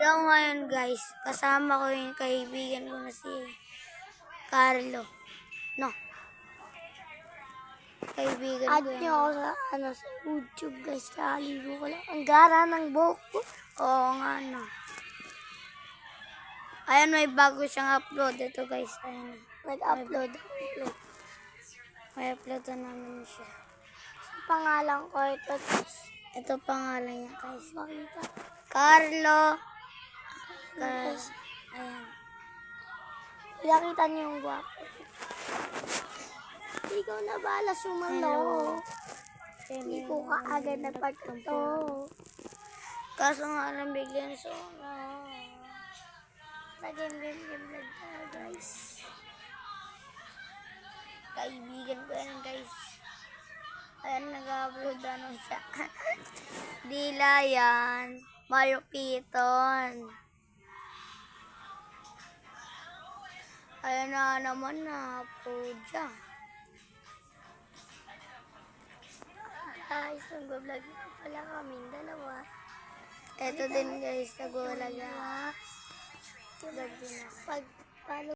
So ngayon guys, kasama ko yung kaibigan ko na si Carlo. No. Kaibigan Add ko niyo yan. ako sa YouTube guys. Kakaligo ko lang. Ang gara ng buhok ko. Oo nga no. Ayan, may bago siyang upload. Ito guys, ayan. Nag-upload. May upload na namin siya. Pangalan ko ito. Ito pangalan niya guys. Makita. Carlo. Guys, Ayan. nakita niyo yung gwapo. Ikaw na bala sumalo. Hindi ko ka agad na pagkato. Kaso nga lang bigyan solo. Game vlog tayo guys. Kaibigan ko yan guys. Ayan, nag-upload ano siya. Dila yan. Malupiton. Ayan na naman na-upload siya. Guys, nag-vlog na pala kaming dalawa. Ito din guys, nag-vlog na. Vlog din ako. Pag